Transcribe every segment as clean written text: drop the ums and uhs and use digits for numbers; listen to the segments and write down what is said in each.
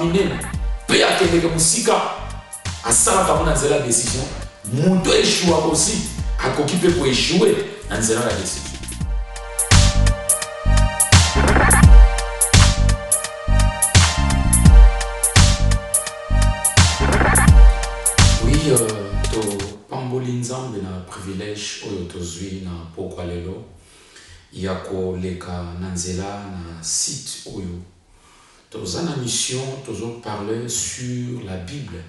minene pe akendeke musika asalaka mo na nzela ya décision moto échouaka aussi akoki mpe koéchoue na nzela ya décision. To pamboli nzambe na privilège oyo tozwi na pokwa lelo ya koleka na nzela na site oyo toza na mission parler sur la Bible.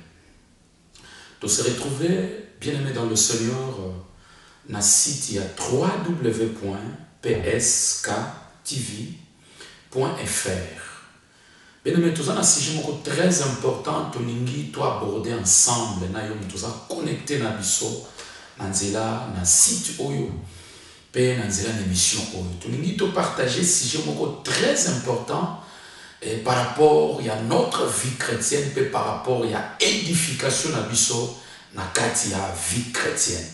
To se retrouver bien aimé dans le Seigneur na site ya www.psktv.fr. Bien aimé, tout ça, c'est un sujet très important. Tout ningi, tout aborder ensemble. Na yom tout ça connecté na biso, nanzela na site oyo, pe nanzela na émission oyo. Tout ningi, tout partager sujet très important par rapport à notre vie chrétienne, pe par rapport à édification na biso na kati ya vie chrétienne.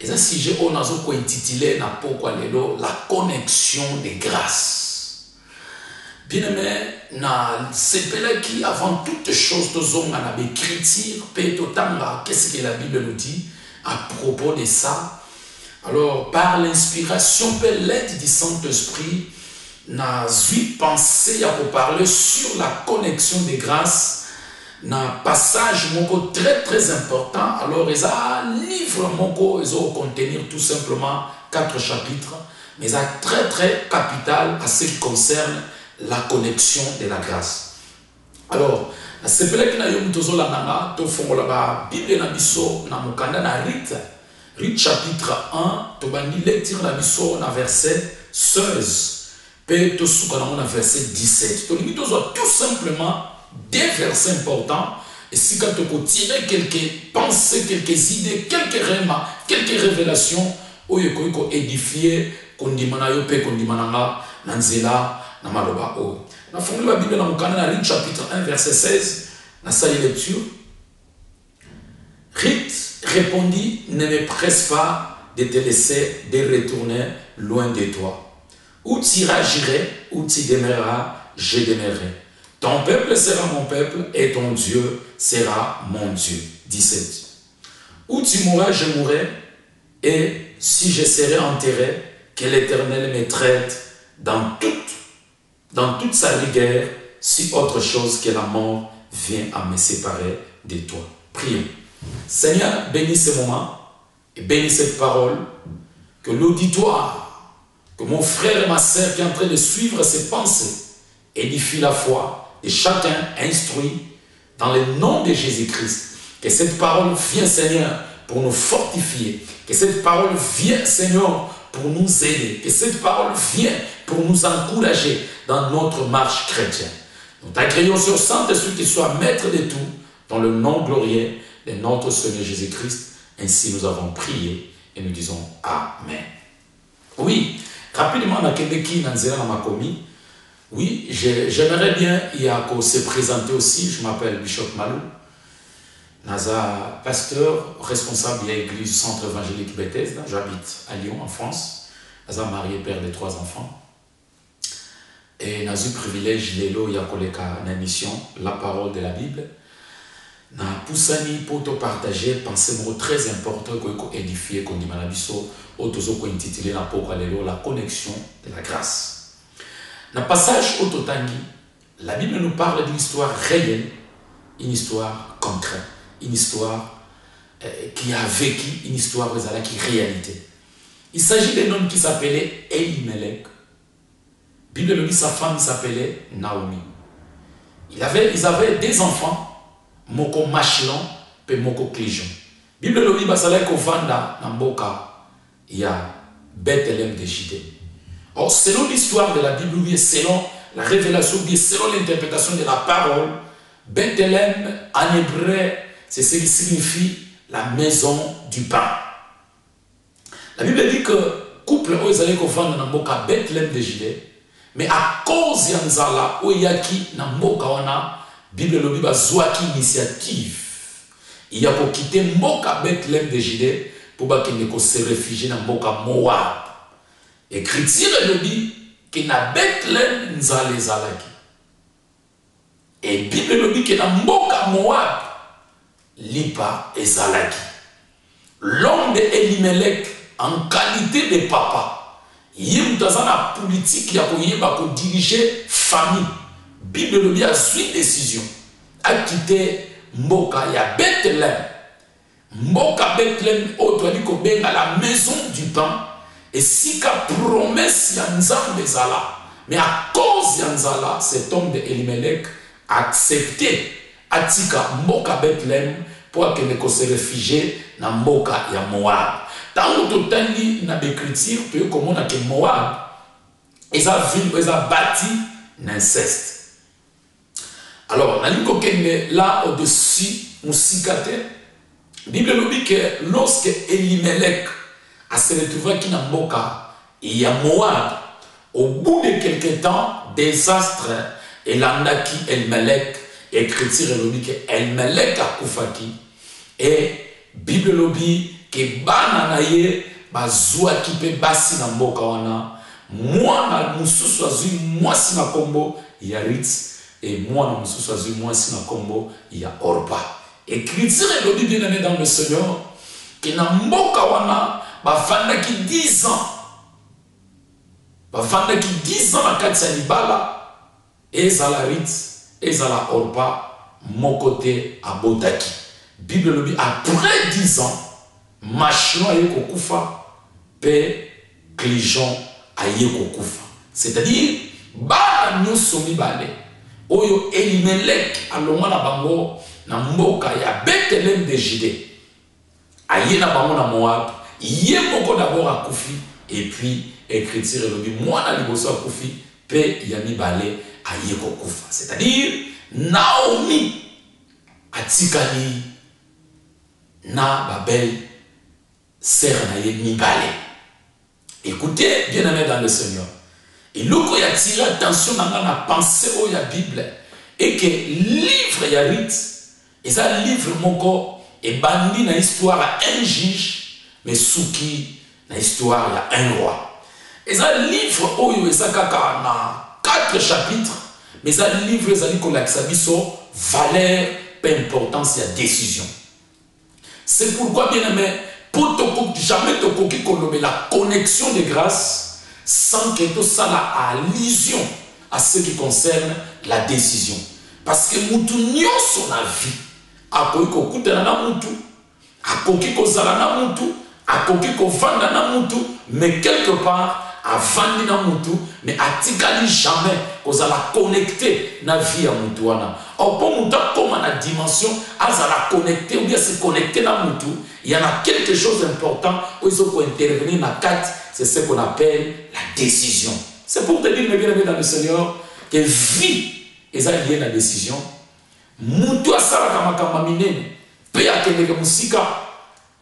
Et ça sujet on a zo intitulé na pokwa lelo la connexion des grâces. Bien-aimé, c'est qui avant toute chose, nous avons écriture, qu'est-ce que la Bible nous dit à propos de ça. Alors, par l'inspiration, par l'aide du Saint-Esprit, nous avons pensé à vous parler sur la connexion des grâces. Un passage très très important. Alors, il y a un livre qui va contenir tout simplement 4 chapitres, mais c'est très très capital à ce qui concerne la connexion de la grâce. Alors, c'est pour ça que nous avons la Bible na biso na mukanda na Rite chapitre 1, tu vas lecture na biso na verset 16, puis tu vas verset 17. Tu vas tout simplement des versets importants. Et si tu peux tirer quelques pensées, quelques idées, quelques remarques, quelques révélations, où tu peux édifier, kondimana yo pe kondimananga nanzela. Na maloba o. Na fondé la Bible dans Rite chapitre 1 verset 16, na sa lecture. Rite répondit, ne me presse pas de te laisser de retourner loin de toi. Où tu iras, j'irai, où tu demeureras, je demeurerai. Ton peuple sera mon peuple et ton Dieu sera mon Dieu. 17. Où tu mourras, je mourrai, et si je serai enterré, que l'Éternel me traite dans toute sa rigueur, si autre chose que la mort vient à me séparer de toi. Prions. Seigneur, bénis ce moment et bénis cette parole, que l'auditoire, que mon frère et ma sœur qui est en train de suivre ces pensées, édifie la foi de chacun instruit dans le nom de Jésus-Christ. Que cette parole vienne, Seigneur, pour nous fortifier. Que cette parole vienne, Seigneur, pour nous aider. Que cette parole vienne pour nous encourager dans notre marche chrétienne. Nous t'accueillons sur Saint-Esprit qui soit maître de tout, dans le nom glorieux de notre Seigneur Jésus-Christ. Ainsi nous avons prié et nous disons Amen. Oui, rapidement, oui, j'aimerais bien se présenter aussi. Je m'appelle Bishop Malou. Naza, pasteur, responsable de l'église Centre évangélique Bethesda. J'habite à Lyon, en France. Naza, marié, père de 3 enfants. Et nous avons eu le privilège de yakoleka na mission la parole de la Bible. Na poussani pour te partager pensée très important que édifier qu'on dit manabiso autozo ko intitulé na poko lelo la connexion de la grâce. Na passage autotangi, la Bible nous parle d'une histoire réelle, une histoire concrète, une histoire qui a vécu, une histoire qui réalité. Il s'agit d'un homme qui s'appelait Elimelech. Bible le dit, sa femme s'appelait Naomi. Ils avaient 2 enfants, Moko Machlon et Moko Cléjon. Bible le dit, basalai kovanda na mboka ya Bethléem de Judée. Or, selon l'histoire de la Bible, selon la révélation, selon l'interprétation de la parole, Bethléem en hébreu, c'est ce qui signifie la maison du pain. La Bible dit que couple oyo kovanda na mboka Bethléem de Judée. Mais à cause de Nzala, Oyaki, na mboka wana, Bible lobi bazwaki initiative. Il y a pour quitter mboka Bethléem de Judée pour se réfugier dans mboka Moab. Écriture lobi que na Bethléem Nzala ezalaki. Et Bible lobi que na mboka Moab lipa ezalaki. L'homme de Elimelech en qualité de papa, il dans la politique qui a diriger famille. Bible lobi a suivi décision a quitté mboka ya Bethlehem. Mboka Bethlehem otoali ko benga la maison du pain et si ka promesse ya nzambe zala. Mais à cause de Nzala, cet homme de Elimelech a accepté Atika Mboka Bethlehem pour qu'il se réfugie dans Mboka ya Moab. Dans le temps, il y a l'écriture, tu vois comment on a que Moab, ils ont vu, ils ont bâti l'inceste. Alors, on a là au-dessus, on s'icate. La Bible nous dit que lorsque Elimelech a se retrouvé qui dans Mboka, il y a Moab. Au bout de quelques temps, désastre, et l'andaki Elimelech, écriture lobi que Elimelech a koufaki, et Bible lobi que bananaye bazwa kipe basi na mboka wana, moi na mususu azui mwasi na kombo ya Ritz, et moi na mususu azui mwasi na kombo ya Orpa. Écriture lobi bien aimé dans le Seigneur, que na mboka wana bafandaki 10 ans. Bafandaki 10 ans na kati ya libala ezala Ritz ezala Orpa mon côté abotaki. Bible lobi après 10 ans Machlon aye kokufa pe Clijon aye kokufa. C'est-à-dire ba nyonso mibale oyo Elimelech alonga na bango na mboka ya Bethlehem de Judée aye na bango na Moab ye moko d'abord akufi et puis écriture et lobi moi na liboso akufi pe yami bale aye kokufa. C'est-à-dire Naomi atikali na babel sœur na ye mibale. Écoutez bien aimé dans le Seigneur, et loko ya tire attention na na pensée au ya Bible et que livre ya Ritz et ça livre moko et bandi na histoire à un juge mais souki na histoire ya un roi. Et ça livre oyo eza kaka na 4 chapitres mais ça livre ezali kolakisa biso valeur peu importance ya décision. C'est pourquoi bien aimé pour jamais tokoki kolobe la connexion de grâce sans que tout ça a allusion à ce qui concerne la décision. Parce que mutu nyonso na vie akoki kokutana na mutu akoki kozala na mutu akoki kovanda na mutu mais quelque part avandi na mutu mais atikali jamais kozala connecté na vie ya mutu wana. Or pour mutu comme na dimension azala connecté ou bien se connecter na mutu, il y en a quelque chose d'important où il faut intervenir na quatre, c'est ce qu'on appelle la décision. C'est pour te dire, mes bien-aimés dans le Seigneur, que vie est liée à la décision. Mutu asala kama minene pe akendeke musika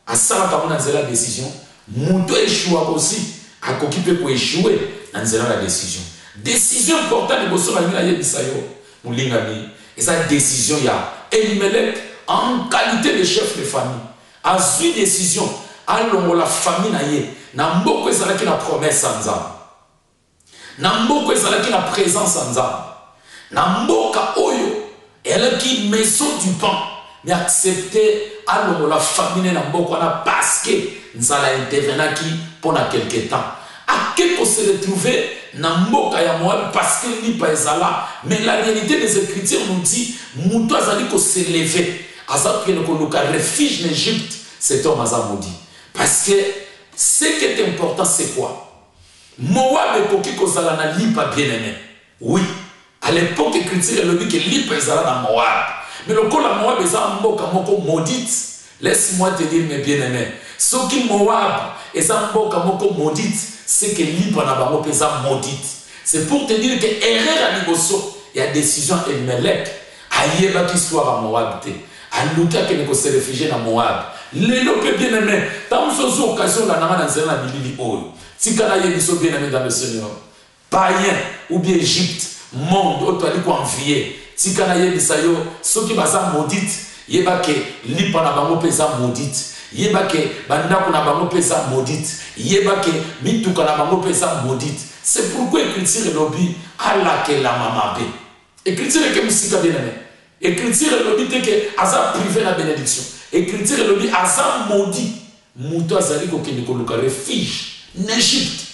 asala kama na la décision. Mutu échoua aussi akoki pe ko échouer dans la décision. Décision importante de bosso na yebisa yo mulingami. Et sa décision ya Elimelech en qualité de chef de famille a su décision alongo la famille na ye na mboko ezalaki na promesse nzambe na mboko ezalaki na présence nzambe na mboka oyo elaki maison du pain mais accepter alongo la famille na mboko na parce que nzala intervenaki pendant quelque temps à quelque se retrouver na mboka ya Moab parce que lipa ezala. Mais la réalité des Écritures nous dit muto azali ko s'élever azaki ko luka refuge en Égypte. Cet homme a maudit parce que ce qui est important c'est quoi? Moab ekoki kozala na lipa bien-aimé. Oui, à l'époque Écriture elle dit que lipa ezala na Moab. Mais le coup la Moab ezala mboka moko maudite. Laisse-moi te dire mes bien-aimés, ce qui Moab ezala mboka moko maudite, c'est que libre na bango pesa maudite. C'est pour te dire que erreur à liboso il y a décision Elimelech ayeba qui histoire à Moab te aluka que ne se réfugier na Moab. Lelo pe bien aimé tant chose occasion la na nzela bilili oyo tikana ye biso bien aimé dans le Seigneur païen ou bien Égypte monde otali ko envier tikana ye bisayo soki baza maudite yeba que lipa na bango pesa maudite. Yeba ke bandako na bango pesa maudite. Yeba ke mituka na bango pesa maudite. C'est pourquoi Écriture lobi ala ke la mamabe. Écriture ke musika bien aimé. Écriture le dit que Aza privé la bénédiction. Écriture le dit Aza maudit. Mouto azali ko kende ko luka refuge en Égypte.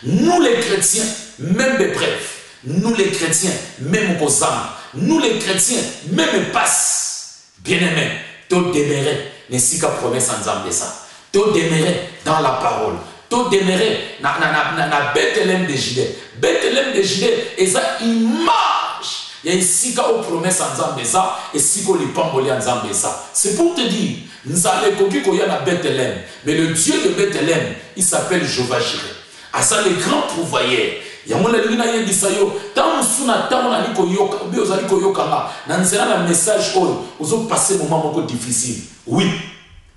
Nous les chrétiens, même des brefs. Nous les chrétiens, même aux âmes. Nous les chrétiens, même passe. Bien-aimés, tout demeurer, n'est si qu'à promesse en Zambé ça. Tout demeurer dans la parole. Tout demeurer na Bethléem de Judée. Bethléem de Judée est une image. Il y a ici qu'à promesse en Zambé ça et si qu'on les pamboli en Zambé ça. C'est pour te dire, nous allons coquiller qu'il y a Bethléem. Mais le Dieu de Bethléem, il s'appelle Jéhovah Jireh. À ça, le grand pourvoyeur. Il y a mon lina yedisayo. Tant suna tant on a dit koyoka, bien aux ali koyoka là. Nanzela la message oh, aux autres passer moment beaucoup difficile. Oui.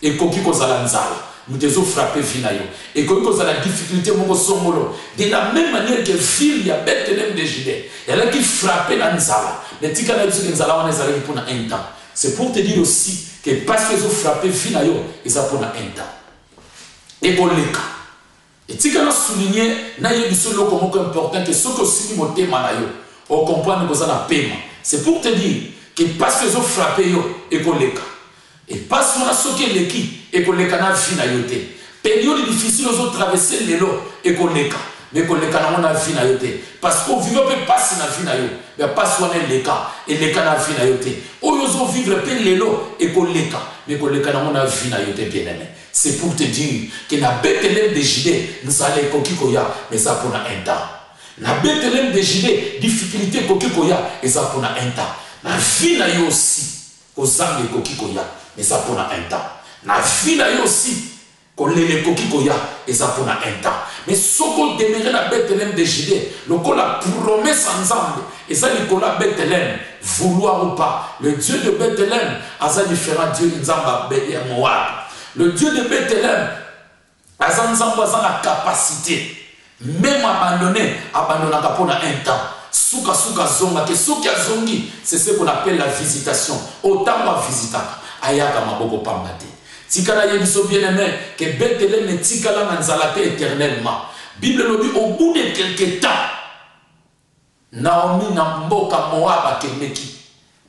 Et koki kozala nzala. Nous devons frapper finayo. Et koki kozala difficulté moko songolo. De la même manière que ville y a Bethléem de Judée. Il y a qui frappait la nzala. Mais tika na biso nzala on ezala pour un temps. C'est pour te dire aussi que parce que ils ont frappé finayo, ils ont pour un temps. Et pour les cas. Et si on a souligné, c'est important que ce que si on on comprend que ça a paiement. C'est pour te dire que parce que ont frappé et qu'on les cas. Et parce qu'on a sauté les qui et qu'on les cas n'a vu na yoté. Période difficile aux autres traverser les lots et qu'on les cas. Mais qu'on les cas n'a vu na yoté. Parce qu'on vit peut passer na vu na yo. Mais parce qu'on est les cas et les cas n'a vu na yoté. Ou ils ont vivre les lots et qu'on les cas. Mais qu'on les cas n'a vu na yoté bien aimé. C'est pour te dire que la Bethléem de Judée, nous allons kokikoya, mais ça pour un temps. La Bethléem de Judée, difficulté kokikoya, et ça pour un temps. La vie n'a eu aussi, aux âmes kokikoya, mais ça pour un temps. La vie n'a eu aussi, qu'on les kokikoya, et ça pour un temps. Mais ce qu'on demeurait la Bethléem de Judée, le qu'on la promesse ensemble, et ça il la Bethléem, vouloir ou pas, le Dieu de Bethléem, a ça différent Dieu, Nzamba, Moab. Le Dieu de Bethléem a la capacité, même abandonné pour un temps. Souka zonga, que souka zongi, c'est ce qu'on appelle la visitation. Autant va visiter, ayaka maboko pambate. Tikala yebiso bien aimé, que Bethléem est tikala nanzalate éternellement. Bible nous dit au bout de quelques temps, Naomi na mboka Moab akemeki.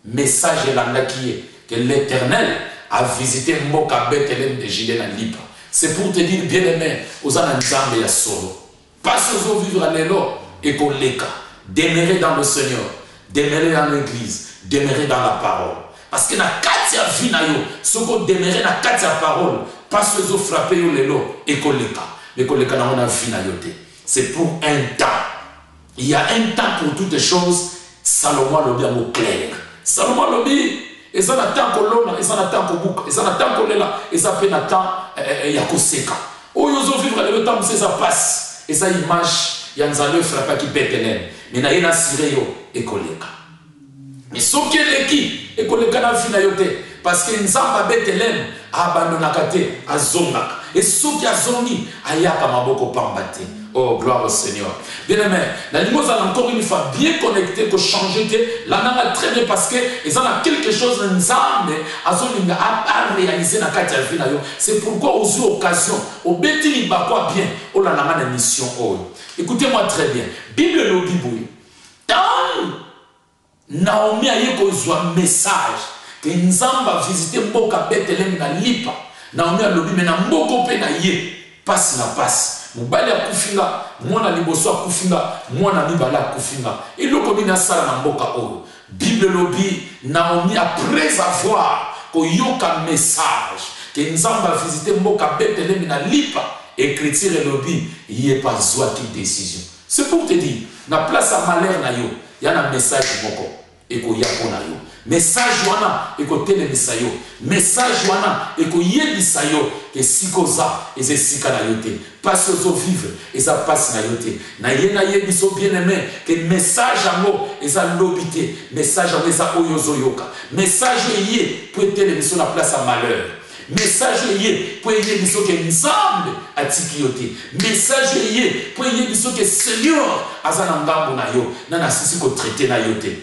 Message landaki que l'Éternel a visité Mboka Bethléem de Judée dans Lipa. C'est pour te dire, bien aimé, aux Ananzambe ya solo. Passe aux vivre à l'élo et qu'on l'éca. Demeurer dans le Seigneur, demeurer dans l'église, demeurer dans la parole. Parce que na katia vinayo, ce qu'on demeurer na katia parole, passe aux frapper au l'élo et qu'on l'éca. Mais qu'on l'éca na vinayote. C'est pour un temps. Il y a un temps pour toutes les choses. Salomon le bien au clair. Salomon le dit. Et ça n'attend que l'homme, et ça n'attend que bouc, et ça n'attend que là, et ça fait n'attend Yakoseka. Oh, ils ont vivre le temps, c'est ça passe. Et ça image, il y a un zaleux frappé qui Bethléem. Mais il y a une assurée et koleka. Mais ce qui est qui, et koleka n'a fini yote. Parce que Nzamba Bethléem a abandonné à Zonga. Et ce qui a zongi, a yaka maboko pambate. Oh, gloire au Seigneur. Bien aimé, la limose a encore une fois bien connecté, que changer, la n'a traîné parce que ils ont quelque chose à réaliser dans la vie. C'est pourquoi aux occasions, au bêtis, quoi bien, on a une mission. Écoutez-moi très bien. Bible le Bible. Tant Naomi a eu un message que Nzamba a visité Mboka Bethléem na Lipa. Naomi a lobi mais na Mboko pe na ye passe na passe. Mobali a kufinga, mwana liboso a kufinga, mwana mibala a kufinga. Et le commun sala na Mboka o. Bible lobi Naomi après avoir koyoka message que Nzamba a visité Mboka Bethléem na Lipa, écriture lobi yé pas zoa qui décision. C'est pour te dire, na place à malheur na yo, y a un message moko et ko yapona yo. Message wana eko telemisa yo, message wana eko yebisa yo que sikoza eze sika na yote, passe aux vivre et ça passe na yote. Na yena yebiso bien aimé que message ango eza lobité, message ango eza oyozo yoka, message yé pour telemisa la place à malheur. Message yé pour yebiso que ensemble atiki yote. Message yé pour yebiso que Seigneur azana ngambo na yo, nana sisi ko traiter na yote.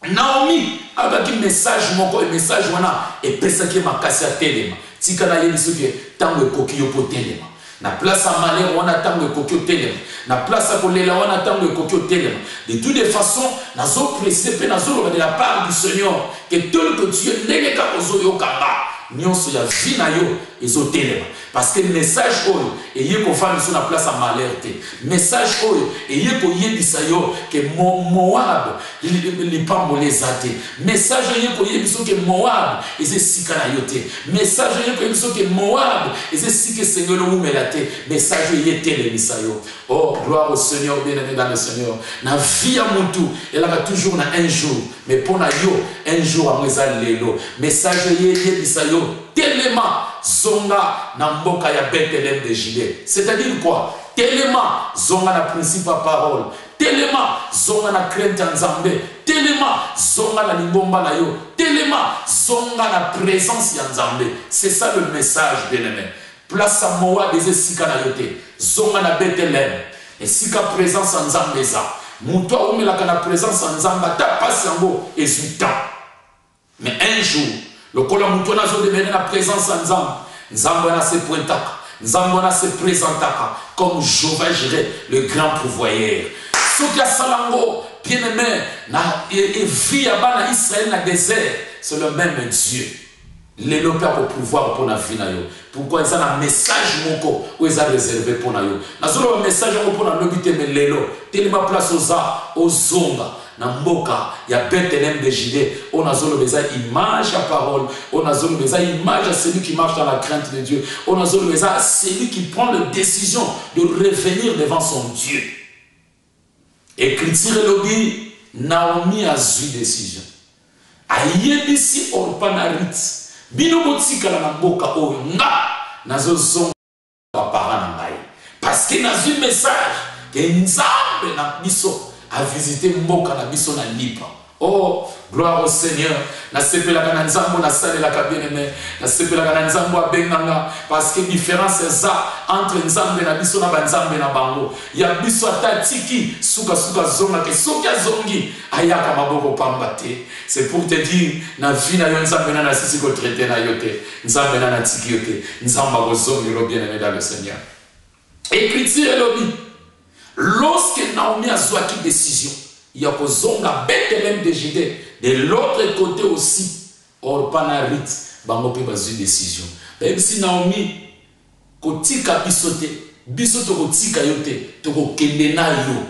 Naomi avec un message moko, message wana et pesa ki makasi a telema tika na yebi soki tango ekoki yo po telema na place à malheur on attend le coquille télé na place à kolela on attend le coquille télé de toutes les façons nazo précipé nazo de la part du Seigneur que tel que Dieu n'est pas ozoyo kanga nyonso ya vie na yo ezotelema parce que message oyo eye kofana sur la place à malheur te message oyo eye koyebisa yo que Moab lipambola eza te message eye koyebisa que Moab ezesika na yo te message eye koyebisa que Moab ezesika Seigneur omumela te message eye telemisa yo. Oh gloire au Seigneur, bien-aimé dans le Seigneur. Na vie à mutu elle a toujours na un jour mais pour na yo un jour à mweza lelo message eye yebisa yo tellement zonga na mboka ya Bethléem de Judée. C'est-à-dire quoi? Tellement zonga na principe à parole, tellement zonga na crainte en Nzambe, tellement zonga na libomba na yo, tellement zonga na présence ya Nzambe. C'est ça le message, bien-aimé. Place à Moab des sika na yote, zonga na Bethléem, et sika présence en Nzambe za. Muto omelaka na présence en Nzambe ta passe yango esuitant. Mais un jour le kola muto na zo demene na présence en Nzambe, Nzambe na se pointaka, Nzambe na se présentaka comme Jéhovah Jireh, le grand pourvoyeur. Ce qui a salango, bien-aimé, na et vie à bana Israël na désert, c'est le même Dieu. Lelo pe pour pouvoir pour na vie na yo. Pourquoi ça un message moko où ils a réservé pour na yo. Na zolo message pour na lobité mais lelo, tellement place aux zonga. Na mboka ya Bethléem de Judée, on a zolo beza image à parole, on a zolo beza image à celui qui marche dans la crainte de Dieu, on a zolo beza celui qui prend la décision de revenir devant son Dieu. Écriture lobi Naomi a eu décision. Ayebisi orpanarit. Bino botika la mboka o nga nazo zonga parana ngai. Parce que na eu message que Nzambe na biso à visiter mboka na biso na lipa. Oh, gloire au Seigneur. Na sepelaka na Nzambo na salelaka bien-aimé. Na sepelaka na Nzambo abenganga parce que différence ça entre Nzambe na biso na banzambe na bango. Ya biso atatiki suka zonga ke soki azongi ayaka maboko pambate. C'est pour te dire na vie na yo Nzambe na sisi ko traiter na yote. Nzambe na tiki yote. Nzamba ko zongi lo bien-aimé dans le Seigneur. Écriture lobi. Lorsque Naomi a choisi décision, il y a Zonga Bethléem de Judée, de l'autre côté aussi, Orpanarit, bango pe bazu décision. Même si Naomi kotika bisote, bisote kotika yote, toko kendena yo.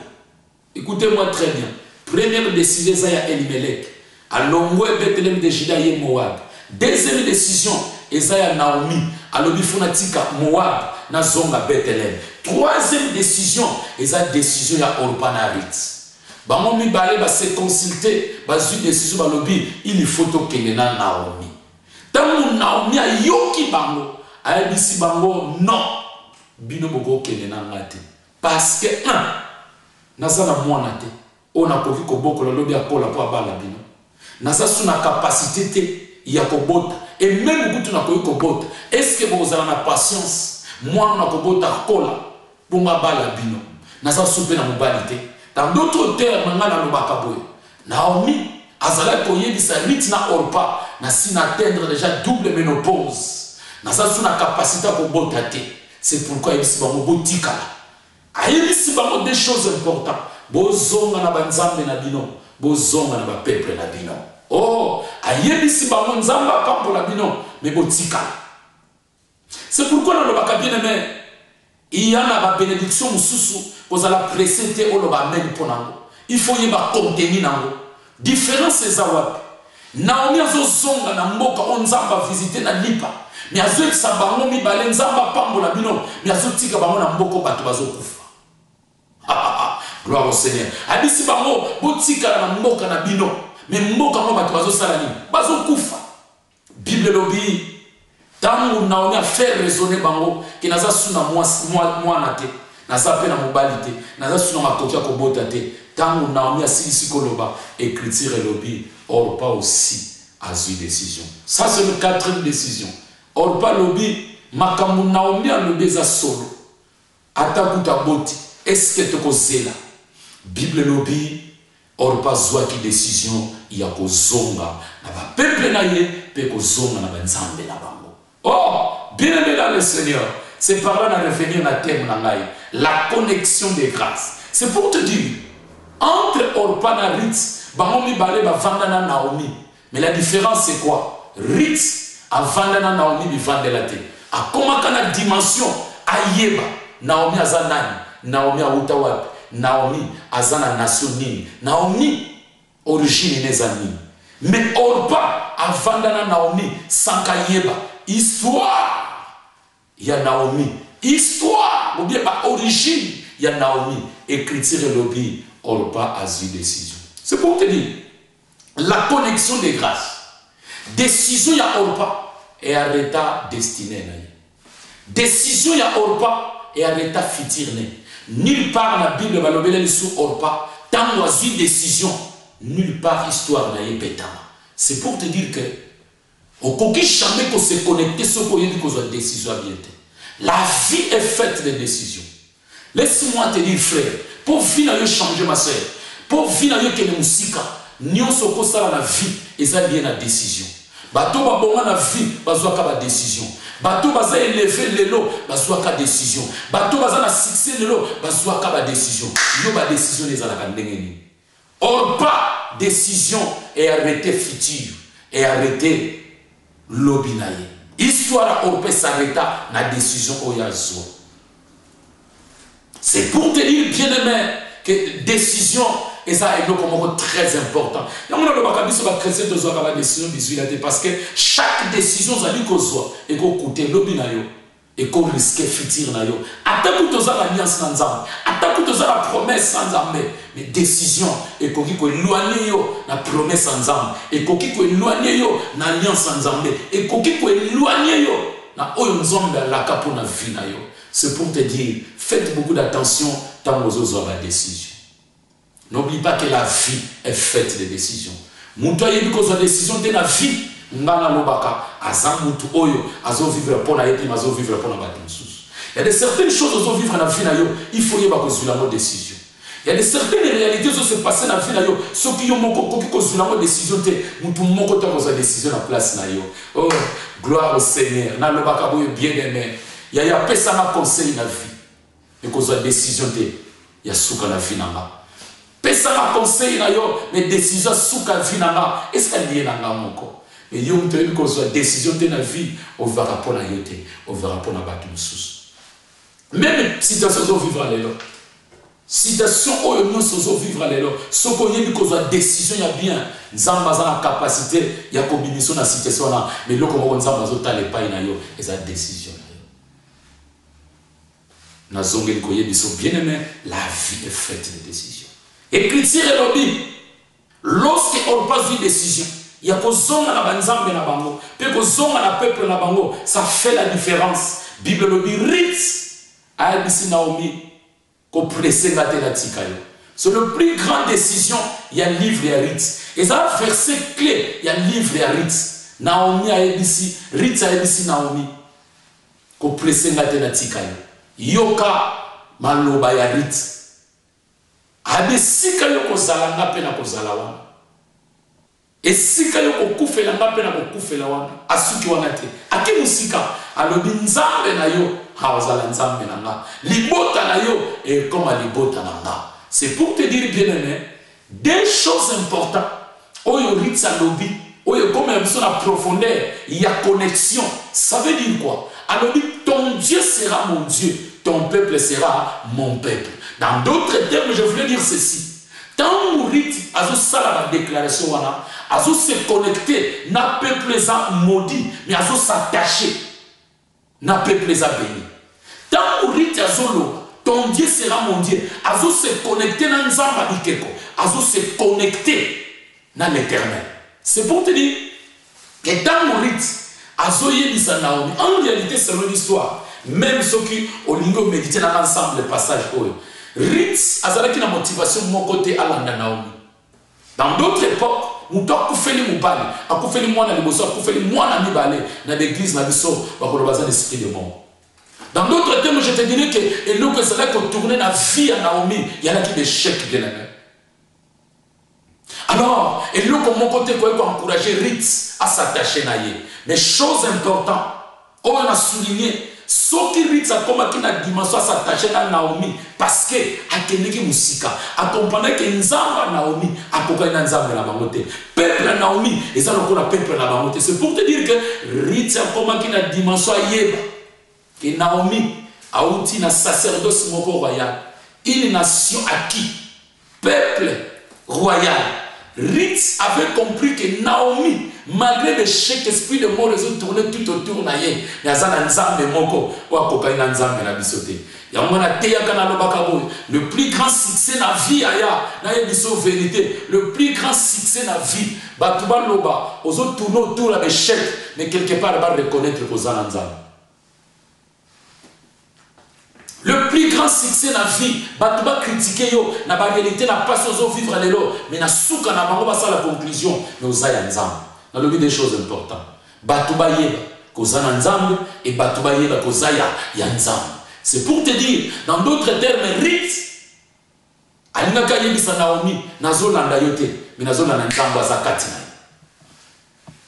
Écoutez-moi très bien. Première décision, ça y a Elimelech. À Longo et Bethléem de Judée, y Moab. Deuxième décision, ça y a Naomi. À l'Obifonatika, Moab, na Zonga Bethléem. Troisième décision, eza décision ya Orpanarit. Bango mi balé ba se consulter, ba zu décision ba lobi, il faut to kenena Naomi. Tant Naomi a yoki bango, a bisi bango non. Bino boko kenena ngate. Parce que un, nazana mwana te. On a koki ko boko lo lobi akola po abala bino. Nasa suna capacité te ya ko bota. Et même quand tu n'as pas eu bota, est-ce que vous avez la patience? Moi, on a kobota kola. Pour ma balle bino, nasa soupe na mobilité. Dans d'autres termes, na lobakaboy. Naomi, azala koye bisa rit na orpa, na sin atteindre déjà double ménopause. Nasa suna capacité pour botate. C'est pourquoi il s'y va botika. Aïe si ba des choses importantes. Bozonga na banzambe na bino, bozonga na ba peuple na bino. Oh, aïe si ba nzamba pampo la bino, mais botika. C'est pourquoi dans le baka bien aimé. Il y a la bénédiction mususu vous allez précéder au loba même pour nango. Il faut y avoir contenu nango. Différence c'est ça wapi. Naomi azo zonga na mboka onzamba visiter na lipa. Mais azo sa bango mi bale nzamba pambo la bino. Mais azo tika bango na mboko bato bazo kufa. Gloire au Seigneur. Abisi bango botika na mboka na bino. Mais mboka mo bato bazo sala ni. Bazo kufa. Bible lobi tant Naomi a fait raisonner bango que naza suna moi nate naza pe na mobilité naza suna makokia ko botate tant Naomi a sisi koloba écriture lobi Orpa aussi a eu décision. Ça c'est le quatrième décision. Orpa lobi makambu Naomi a lobi za solo atakuta boti est-ce que te kozela Bible lobi Orpa zwa ki décision ya ko zonga na ba peuple na ye pe ko zonga na banzambe na bango. Oh, bien-aimé dans le Seigneur, c'est par là de revenir à thème, la connexion des grâces. C'est pour te dire, entre Orpa et Ruth, Bamomi Balé va vendre Naomi. Mais la différence c'est quoi? Ruth a vendu Naomi, il vend la terre. A comment la dimension a Yeba, Naomi a Zanani, Naomi a Utawap, Naomi a Zana nation Nini, Naomi origine des amis. Mais Orpa a vendu Naomi sans Yeba. Histoire, il y a Naomi. Histoire, ou bien origine, il y a Naomi. Écriture et lobby, Orpa a eu décision. C'est pour te dire, la connexion des grâces. Décision, il y a Orpa et arrêta destiné. Décision, il y a Orpa et arrêta futur. Nulle part la Bible va l'obéir sur Orpa. Tant qu'il y a décision, nulle part histoire n'a pétama. C'est pour te dire que au coquille jamais qu'on se connecte ce qu'on dit qu'on a décision à bien. La vie est faite de décisions. Laisse-moi te dire, frère, pour vivre changer ma soeur, pour vivre que les musiques, nous sommes ça la vie et ça lié la décision. Bateau va bon la vie, bazoua ka décision. Bateau va élever les lots, bazoua ka décision. Bateau va na succès les lots, bazoua ka décision. Yo ba décision les ala kandengeni. Or pas décision et arrêter futur et arrêter l'obinaye. Histoire on peut s'arrêter la décision au yazo. C'est pour te dire bien aimé que décision et ça est comme très important. Il y a un décision parce que chaque décision ça dit qu'on soit et qu'on coûte l'obinayo et qu'on risque futur nayo. Attends que tu as l'alliance sans arme, attends que tu as la promesse sans arme, mais décision et qu'on éloigner la promesse sans arme et qu'on éloigner l'alliance sans arme et qu'on éloigner na oyonzombe la capo na vie nayo. C'est pour te dire, faites beaucoup d'attention dans vos autres décisions. N'oublie pas que la vie est faite de décisions. Moutou ayebi kozwa décision de la vie. Ngana lobaka azam moutou oyo azo vivre pour la ete azo vivre pour la batumsus. Il y a de certaines choses azo vivre dans la vie nayo, il faut yeba kozwa la décision. Il y a de certaines réalités qui se passent dans la vie nayo, ceux qui ont moko qui kozwa la décision te moutou moko ta kozwa décision la place nayo. Oh, gloire au Seigneur. Na lobaka boyo bien aimé. Il y a personne à conseil dans la vie. Et kozwa décision te ya souka la vie nanga. Personne à conseil na yo, mais décision souka vie nanga. Est-ce qu'elle lié nanga moko? Et yo mteni ko soit décision de la vie, on verra pour la yote, on verra pour la battu sous. Même situation zo vivre lelo. Situation où nous sommes vivre lelo, ce qu'on y ko soit décision ya bien, nzamba za la capacité ya combinaison na situation là, mais loko mo nzamba zo tale pa na yo, et sa décision là. Na zongeli ko yebi so bien aimé, la vie est faite de décisions. Écriture et lobby. Lorsque on passe une décision, il y a kozonga na banzambe na bango, pe kozonga na peuple na bango, ça fait la différence. Bible lobby Ruth a dit Naomi ko pressé ngate la tikayo. C'est le plus grande décision, il y a livre et Ruth. Et ça verset clé, il y a livre et Ruth. Naomi a dit Ruth a dit Naomi ko pressé ngate la tikayo. Yoka maloba ya Ruth. Ade sika yo kozala nga pe na kozala wana. Et sika yo kokufela nga pe na kokufela wana. Asuki wana te. Aki musika alobi nzambe na yo hawazala nzambe na nga. Libota na yo et comme libota na nga. C'est pour te dire bien aimé, des choses importantes. Oyo ritsa lobi, oyo comme un son à profondeur, il y a connexion. Ça veut dire quoi? Alobi ton Dieu sera mon Dieu, ton peuple sera mon peuple. Dans d'autres termes, je voulais dire ceci. Tant Mourit a la déclaration, a se connecter, n'a peuple maudit, mais a s'attacher, n'a peuple béni. Tant Mourit a ton Dieu sera mon Dieu, a se connecter dans Nzamba Ikeko, a se connecter dans l'éternel. C'est pour te dire que tant Mourit a Naomi, en réalité, selon l'histoire, même ceux qui ont médité dans l'ensemble des passages, Ruth azalaki na motivation mon côté alanda Naomi. Dans d'autres époques, muto akufeli mubali, akufeli mwana liboso, akufeli mwana mibale na l'église na biso bakolobaza l'esprit de mort. Dans d'autres termes, je te dirais que et l'eau que ça va tourner la vie à Naomi, il y en a qui d'échecs bien aimé. Alors, et l'eau comme mon côté quoi encourager Ruth à s'attacher na yé. Mais chose importante, on a souligné Ce qui Ruth a comme qui a dimension s'attacher à Naomi parce que a keneki musika accompagné que nzamba Naomi a kokaina nzamba na bangote peuple à Naomi et ça le peuple na bangote. C'est pour te dire que Ruth a comme qui a dimension yeba que Naomi a outil na sacerdoce moko royal une nation acquis peuple royal. Ruth avait compris que Naomi, malgré l'échec esprit de mort, les autres tournaient tout autour de elle. Il y a un ensemble moko, ou à cocaïne ensemble na bisoté. Il y a un teya kanalo bakabo. Le plus grand succès na vie aya, na yebiso vérité. Le plus grand succès na vie, batuba loba, aux autres tourner autour de l'échec, mais quelque part va reconnaître qu'aux ensemble. Le plus grand succès na vie, batuba critiquer yo, na ba réalité na pas sozo vivre lelo, mais na souka na bango basa la conclusion, mais osaya nzambe. Dans le but des choses importantes. Batuba yeba kozana nzambe et batuba yeba kozaya ya nzambe. C'est pour te dire, dans d'autres termes, Ruth alingaka yebisa Naomi nazolanda yote, mais nazolanda nzambe azakati na.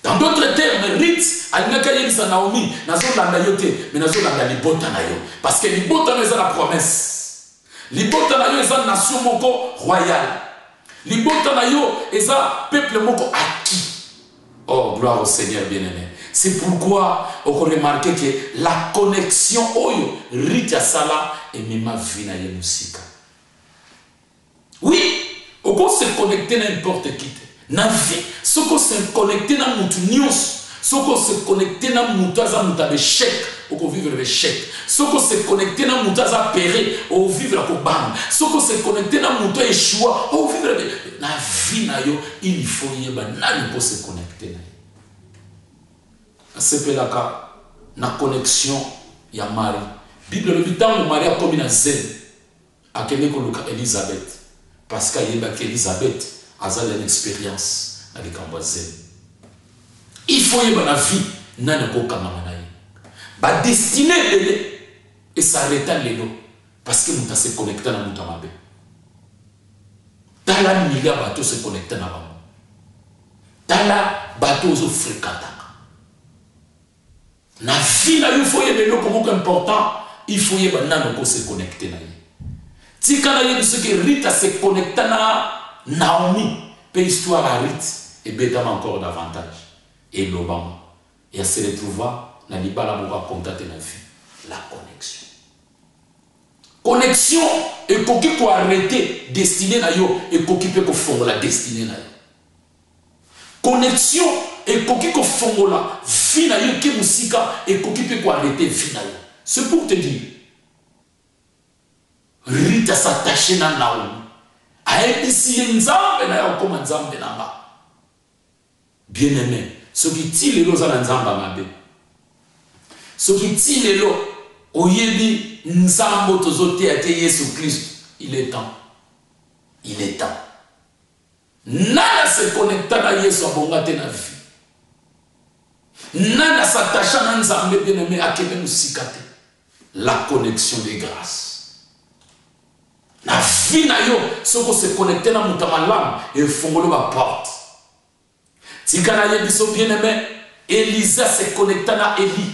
Dans d'autres termes, Ruth alingaka yebisa Naomi nazolanda yote, mais nazolanda libota na yo. Parce que libota na la promesse. Libota na yo eza nation moko royale. Libota na yo eza peuple moko acquis. Oh, gloire au Seigneur bien-aimé. C'est pourquoi on remarque que la connexion oyo Ruth ya sala et même ma vie na yemusika. Oui, on peut se connecter n'importe qui. Na vie, ce qu'on se connecter na mutu nyos. Ce qu'on se connecter na mutaza mutabe chèque, on peut vivre le chèque. Ce qu'on se connecter na mutaza péré, on vivre la kobam. Ce qu'on se connecter na muta échoua, on vivre la vie na yo, il faut y avoir na pour se connecter na. C'est pelaka na connexion ya Marie. Bible le temps où Marie a commis na zen, a kene ko luka Elisabeth, parce qu'ayeba qu'Elisabeth a une expérience avec un zen. Il faut y avoir la vie, n'a pas de ba destiné et s'arrêter les lots parce que nous avons se connecté à nous tamabe. Dans la milliard bateau se connecté à nous. Dans la bateau se fréquente. La vie là il faut y avoir comme important. Il faut y avoir nano pour se connecter na. Si quand il y a ce que Rita se connecte à Naomi, peut histoire à Rita et bétama encore davantage. Et l'Obama. Et à se retrouver dans les balles pour contacter la vie. La connexion. Connexion et qu'on peut arrêter destinée na yo et qu'on peut faire la destinée na yo. Connexion et qu'on peut faire la vie na yo qui musika et qu'on peut arrêter vie na yo. C'est pour te dire. Rita s'attacher na Naomi. A ici nzambe na yo comme nzambe na ba. Bien aimé. Ce qui tire les lots à l'ensemble mabe. Ce qui tire les lots au yebi nzambo tozote ate Yesu Christ. Il est temps. Il est temps. Nana se connecta à Yesu abongate na vie. Nana s'attacha na nzambe bien aimé akebe musikate. La connexion des grâces. La vie na yo ce qu'on se connecte na mutamalam et fongolo ma porte. Tikana yebiso bien aimé, Elisa se connecta na Eli,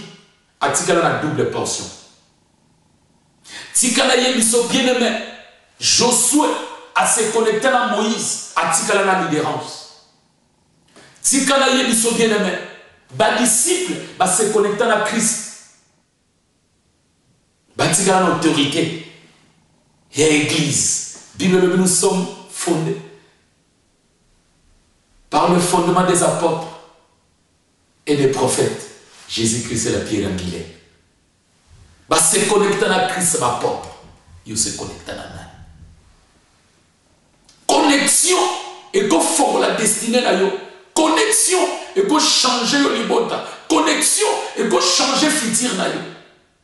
a tikala na double portion. Tikana yebiso bien aimé, Josué a se connecté na Moïse, a tikala na libérance. Tikana yebiso bien aimé, ba disciple ba se connecta na Christ. Ba tikala na autorité. Et église, Bible nous sommes fondés par le fondement des apôtres et des prophètes. Jésus-Christ est la pierre angulaire. Bah se connecter à Christ ma propre. Il se connecte à la main. Connexion et qu'on forme la destinée là yo. Connexion et qu'on change le libota. Connexion et qu'on change le futur là yo.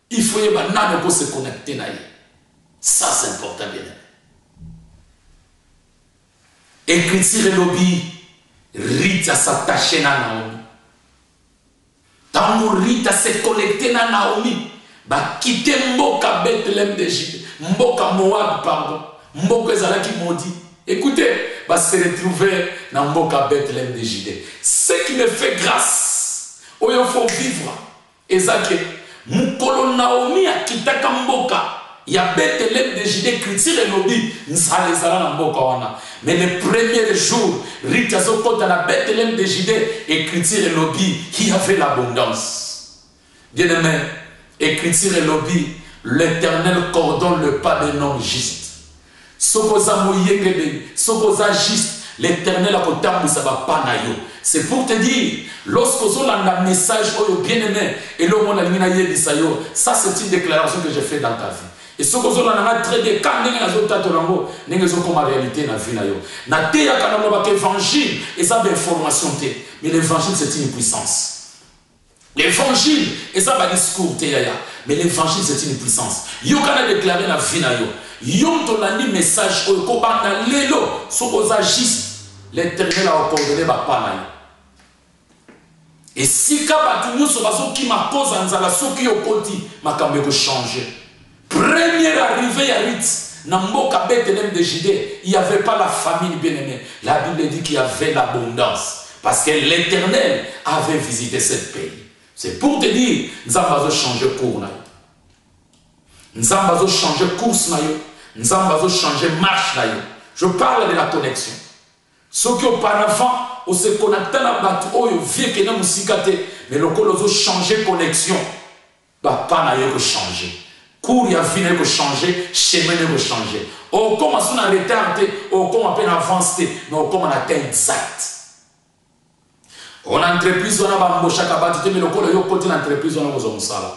Il faut y avoir pour se connecter là yo. Ça c'est important bien. Écriture et lobby. Rita s'attacher à Naomi. Tant Rita s'est connecté à Naomi, bah quitter Mboka Bethléem d'Égypte, Mboka Moab pardon, Mboka Zalaki maudit. Écoutez, bah se retrouver dans Mboka Bethléem d'Égypte. Ce qui me fait grâce, où il faut vivre, et ça que mukolo Naomi akitaka mboka ya Bethléem de Judée écriture et lobby nzalezala na mboka wana. Mais le premier jour Ruth azokota na Bethléem de Judée écriture et lobby il y avait l'abondance. Bien aimé, écriture et lobby l'Éternel coordonne le pas d'un homme juste. Sokoza moyengele, sokoza juste, l'Éternel a kotambu ça va pas na yo. C'est pour te dire, lorsque vous avez un message bien aimé et le monde a yo, ça c'est une déclaration que j'ai faite dans ta vie. Et ce que vous avez traité, quand vous avez traité, vous avez comme réalité dans la vie. Vous avez l'évangile et ça c'est information. Mais l'évangile c'est une puissance. L'évangile et ça c'est un discours. Mais l'évangile c'est une puissance. Vous avez déclaré la vie. Vous avez un message. Vous avez juste l'Éternel a coordonné ma panne. Et si kabatu nyuso bazoki ma cause anzala soki yokoti makambe ko changer. Première arrivée à Ruth, dans Mboka Bethléem de Judée, il n'y avait pas la famille bien-aimée. La Bible dit qu'il y avait l'abondance. Parce que l'Éternel avait visité ce pays. C'est pour te dire, nous avons changé cours. Nous avons changé course. Nous avons changé marche. Je parle de la connexion. Ce qui auparavant, on se connectait à batu oyo vie que nous musikate, mais le col a changé connexion. Bah pas n'a eu changé. Cours ya vie n'a changé, chemin n'a changé. Oh comment on a retardé, oh comment on a peine avancé, mais comment on a atteint exact. On a entreprise on a bambocha kabatu mais le col yo côté l'entreprise on a besoin sala.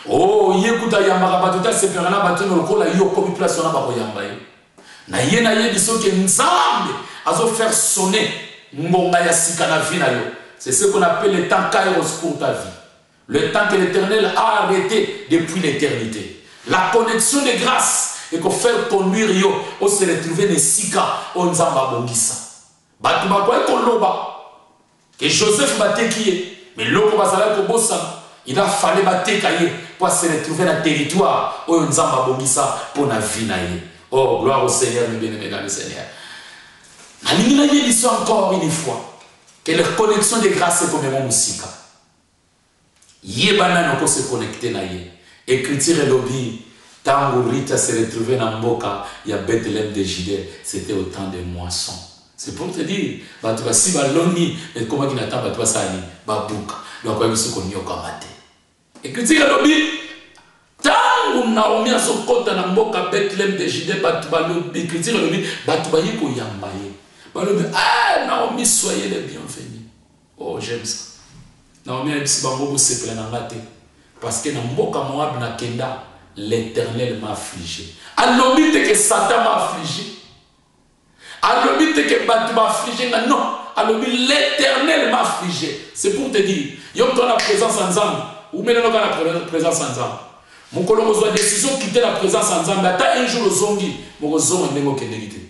Oh yekuta yamba kabatu ta seperana batu mais le col yo comme place on a ba ko yamba. Na yena yebiso ke nzambe azo faire sonner ngonga ya sika na vie na yo. C'est ce qu'on appelle le temps kairos pour ta vie. Le temps que l'Éternel a arrêté depuis l'éternité. La connexion de grâce et qu'on fait conduire yo on se retrouver ne sika on nzamba bongisa. Batu bakwa ko loba que Joseph batekiye mais loko bazala ko bossa il a fallu batekaye pour se retrouver dans le territoire où nzamba bongisa pour na vie na ye. Oh, gloire au Seigneur, mes bien-aimés dans le Seigneur. Encore une fois, que la connexion de grâce est comme mon musique. Yébana n'a pas se connecter na ye. Écriture et lobby, tant que Rita s'est retrouvée dans Mboka, il y a Bethléem de Judée, c'était au temps de moisson. C'est pour te dire, tu vas si baloni, et comment il n'attend pas toi ça, babouka, donc il se connaît au kamate. Écriture et lobby, tant Naomi a son côté dans Mboka Bethléem de Judée, écriture et lobby, tu vas y ko yambaye. Ah, Naomi, soyez les bienvenus. Oh, j'aime ça. Naomi a dit que c'est plein de maté. Parce que dans Mboka Moab na Kenda, l'Éternel m'a affligé. Alors, que Satan m'a affligé. Alors, que Batu m'a affligé. Non. Alors, l'Éternel m'a affligé. C'est pour te dire, il y a la présence ensemble. Ou maintenant, la présence ensemble. Mon collègue a décision de quitter la présence ensemble. Attends un jour, le zongi, mon zongi n'est pas quitté.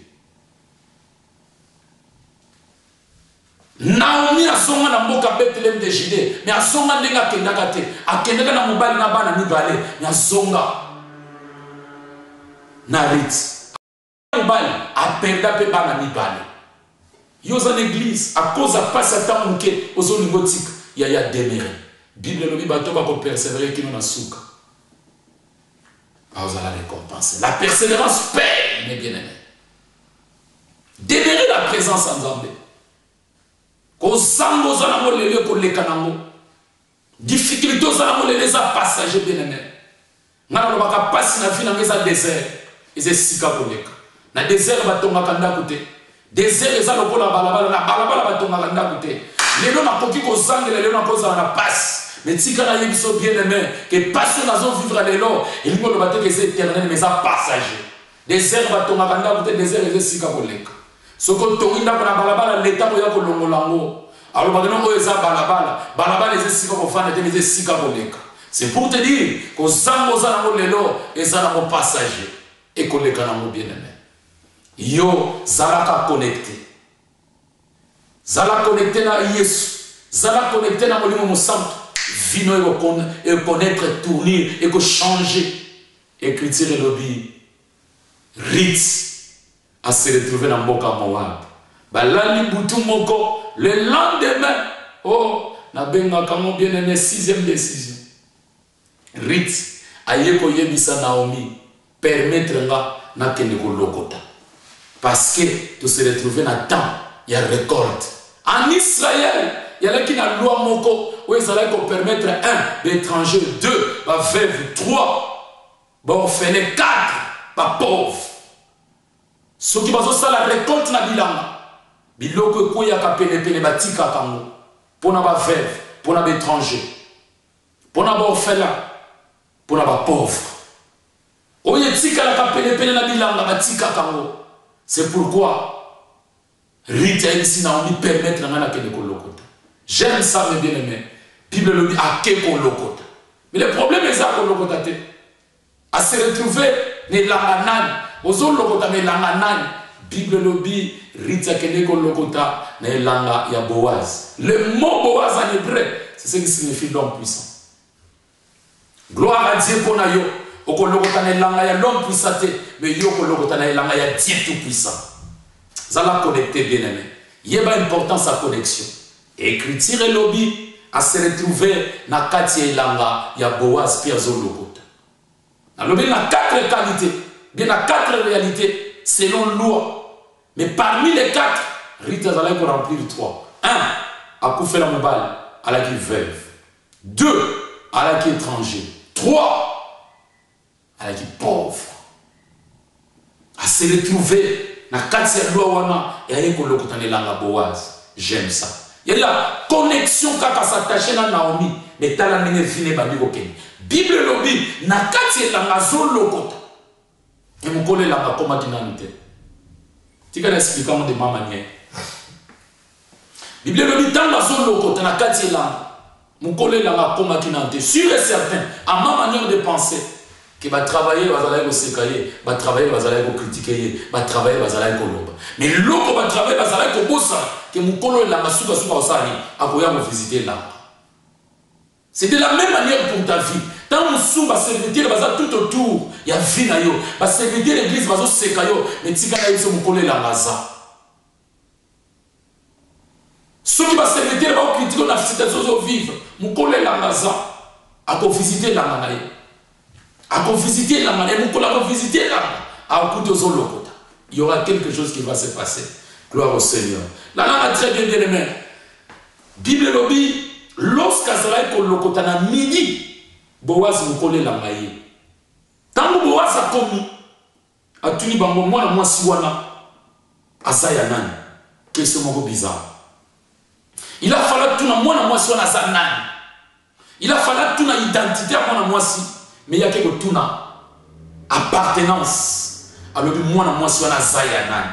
Naomi a songa na mboka Bethléem de Judée, mais a songa ndenga kendaka te, a kendaka na mobali na bana mibale, mais a songa na Ruth. Mobali a perda pe bana mibale. Yoza l'église à cause de pas Satan munke ozo lingotique, ya déméré. Bible lobi bato ba ko persévérer qui na souka. Ah, vous allez récompenser. La persévérance paye, mes bien-aimés. Démérer la présence en Zambé. Kozango zanamo lele ko lekanango. Difficulté zanamo lele za passager bien-aimé. Ngana lo baka passer na vie na ngeza désert. Eze sika ko leka. Na désert batonga kanda kote. Désert eza lokola balabala na balabala batonga kanda kote. Lelo na koki ko zangela lelo na koza na passe. Mais si quand il y bien-aimé, que passion dans vivre à l'élo, il faut le battre que c'est éternel, mais ça passager. Désert va tomber à côté désert et c'est kabolek. Ce que tu as balabala l'état où il y a que l'ongolango. Alors maintenant où est ça balabala, balabala les sika pour faire des sika kabolek. C'est pour te dire que zango zango l'élo et ça n'a passager et que les canaux bien-aimé. Yo zalaka connecté. Zala connecté na Yesu. Zala connecté na molimo musantu. Vino et connaître, tourner et que changer. Écriture et lobby. Ritz à se retrouver dans Mboka Moab. Balali Boutou Moko, le lendemain, oh, na benga kamo bien aimé 6e décision. Rit aye ko yebisa Naomi permettre nga na kende ko lokota parce que tu se retrouver na temps ya récolte en Israël il y a là qui na loi moko où ils allaient ko permettre 1 d'étranger 2 ba veuve 3 ba orphelin 4 ba pauvre ceux qui bazo ça la récolte na bilanga biloko ko ya ka pele batika kango pona ba veuve pona ba étranger pona ba orphelin pona ba pauvre oye tika la ka pele na bilanga batika kango. C'est pourquoi Rita ici Naomi permettre na kende ko lokota. J'aime ça mes bien-aimés. Bible le dit à ke ko lokota. Mais le problème est ça ko lokota te. À se retrouver ne langanan, ozo lokota me langanan. Bible le dit Rita kende ko lokota na langa ya Boaz. Le mot Boaz en hébreu, c'est ce qui signifie l'homme puissant. Gloire à Dieu pour na yo. Oko lokota na langa ya l'homme puissant, mais yo ko lokota na langa ya Dieu tout puissant. Ça l'a connecté bien aimé. Il y a une importance à connexion. Écriture et lobby à se retrouver na kati langa ya Boaz Pierre Zolokota. Na lobby na 4 qualités, bien na 4 réalités selon loi. Mais parmi les 4, Rita zala ko remplir 3. 1, a koufé la mobile à la qui veuve. 2, à la qui étranger. 3, à la qui pauvre. À se retrouver na kati ya loi wana ya ko lokota na langa Boaz. J'aime ça. Il y a la connexion kaka s'attacher na Naomi mais tala mine fine bandi ko ken. Bible lobi na kati ya langa zolokota. Et mon collègue langa koma dinamite. Tika expliquer de ma manière. Bible lobi tanga zolokota na kati ya langa. Mon collègue langa koma dinamite. Sûr et certain à ma manière de penser que va travailler va aller au sécailler va travailler va aller au critiquer va travailler va aller au loba mais l'autre va travailler va aller au bossa que mon colo la masuka suka osani akoya me visiter là c'est de la même manière pour ta vie tant sou va servir va tout autour il y a vie na yo va servir l'église va zo sécayo mais tika na yo mon colo la maza ceux qui va servir va critiquer la situation vivre mon colo la maza à visiter la manaye à visiter la manière, à visiter la il y aura quelque chose qui va se passer. Gloire au Seigneur. La langue très bien aimée. Bible lobby, lorsqu'Azraï kolokota na midi, Boaz mukole la maye. Tant que Boaz a commis, a tuni bango mwana mwasi wana, azaya nani. Question moko bizarre. Il a fallu tout na mwana mwasi wana azanani. Il a fallu tout na identité à mwana mwasi. Mais il y a quelque chose appartenance. Alors que moi, je suis un Zayanan.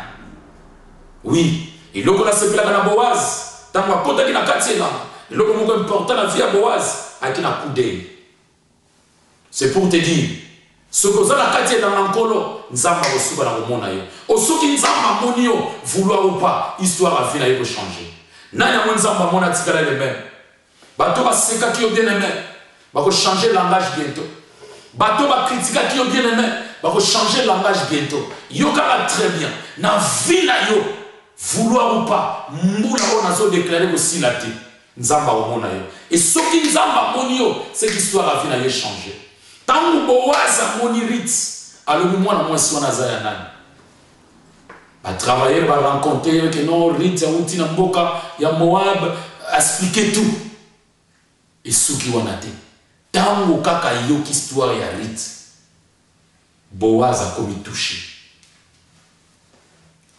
Oui. Et là, on a ce plat de Boaz. Tant qu'on a un quartier là. Et là, on a important la vie à Boaz. Avec un coup d'œil. C'est pour te dire. Ce que vous avez un quartier dans l'encolo, nous avons reçu dans le monde. Au ce qui nous a monio, vouloir ou pas, histoire à finir de changer. N'a pas nous avons mon article les mêmes. Bateau va se séquer qui ont bien aimé. Va changer le langage bientôt. Bateau va critiquer qui ont bien aimé, va changer le langage bientôt. Yoka très bien. Na vie na yo, vouloir ou pas, moula on a so déclaré aussi la tête. Nzamba o mona yo. Et ce qui nzamba monio, c'est l'histoire a vie na yo changer. Tant que Boaz a moni rit, alors moi na moi si on a zaya nani. Va travailler, va rencontrer que non rit ya uti na mboka ya Moab, expliquer tout. Et ce qui wana te. Tango kaka yoki histoire ya rit Boaz a commis touché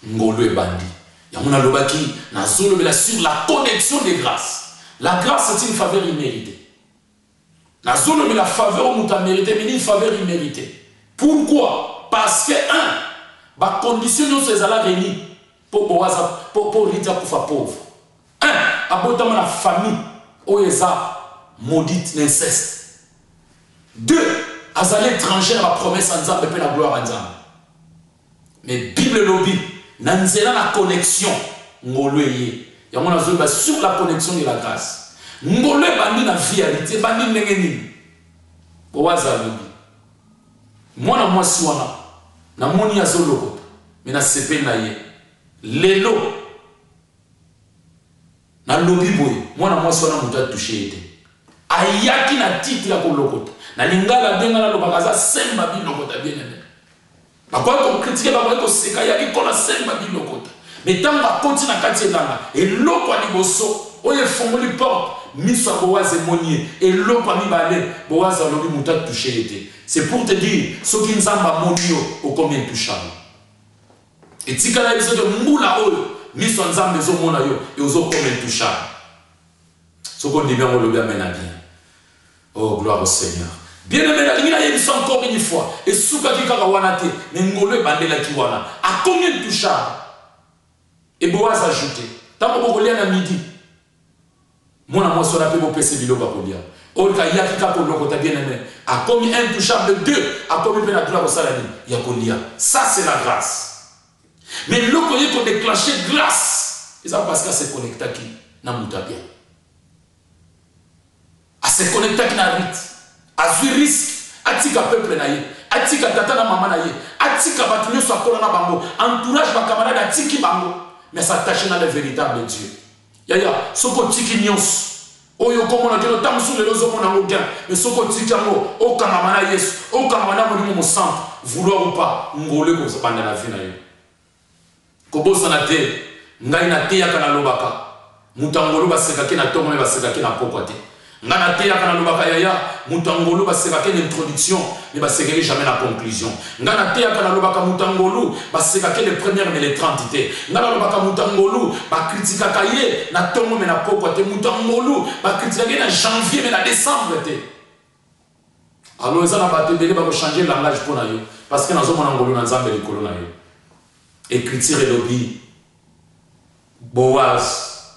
ngolo e bandi ya mona lobaki na zolo bela sur la connexion des grâces. La grâce c'est une faveur imméritée. Na zolo bela faveur muta mérité mais une faveur imméritée. Pourquoi? Parce que ba condition nous ces ala réunis pour Boaz pour Rita pour fa pauvre. Abotama la famille oyeza maudite l'inceste. 2, azali étrangère la promesse en Nzambe et la gloire en Nzambe. Mais Bible lobby, nanzela la connexion, ngolo yé. Ya mona zoba sur la connexion de la grâce. Ngolo bandi na vialité, bandi ngengeni. Boaza lobby. Mwana mwasi wana, na moni azoloko, mais na sepe na ye. Lelo, na lobby boy, mwana mwasi wana muta touché été. ayaki na titre ya kolokota na lingala bengana lobakaza semba bilokota bien aimé bakwa ko critiquer bakwa ko seka yaki kola semba bilokota mais tant ba konti na kati elanga eloko ya liboso oyo efongoli porte miso ya Boaz emoni eloko ya mibale Boaz alobi moto atouche ete. C'est pour te dire soki nzamba moni yo okomi intouchable etikala biso de mbula oyo miso ya nzambe ezomona yo et ozokoma intouchable soko ndimi yango olobi amen na bien. Oh gloire au Seigneur. Bien aimé, il a dit encore une fois et souka ki kaka wana te mais ngolo ebandelaki wana akomi intouchable. Et Boaz a ajouté tant que kolia na midi mona moi sona pe bo pese biloko kolia olka yaki ka kolokota bien aimé akomi intouchable de akomi pe na tula ko sala ni ya kolia. Ça c'est la grâce. Mais loko yeko déclencher grâce et ça parce que c'est connecté qui na mutabia a se connecté qui na rite a vu risque atika peuple na ye atika tata na maman na ye atika batu nyoso akola na bango entourage ba camarade atiki bango mais s'attacher dans le véritable Dieu. Yaya soko tiki nyos oyo komona kino tamsu lelo zo mona ngoga mais soko tiki yango okanga mana Yesu okanga mana molimo mo centre vouloir ou pas ngole ko se panda na vie na yo ko bosa na te ngai na te yakana lobaka mutangolo baseka ke na tomo me baseka ke na pokote ngana te yakana lobaka yaya mutangolo baseka ke l'introduction mais baseka ke jamais la conclusion ngana te yakana lobaka mutangolo baseka ke les premières mais les 30 te ngana lobaka mutangolo ba critika kaye na tomo me na pokote mutangolo ba critika ke na janvier mais na décembre te. Alors ça na ba te bele ba changer langage pour na yo parce que nazo mona ngolo na nzambe likolo na yo. Écriture et lobby Boaz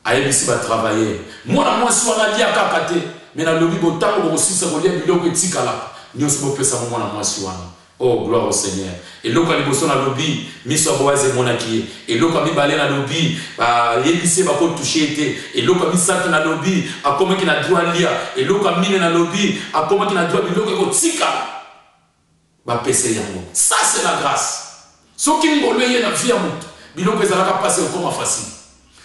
ayebisi ba travailler mwana mwasi wana lia kakate mais na lobby botango bosisa kolia biloko etikala nyonso bopesa mwana mwasi wana. Oh gloire au Seigneur. Et loko liboso na lobby miso Boaz emonaki et loko mibale na lobby ba yebisi ba ko toucher ete et loko misatu na lobby akoma ki na droit lia et loko mine na lobby akoma ki na droit biloko ko tikala ba pese yango. Ça c'est la grâce. Soki ngolo ye na vie ya mutu biloko ezalaka passer comme facile.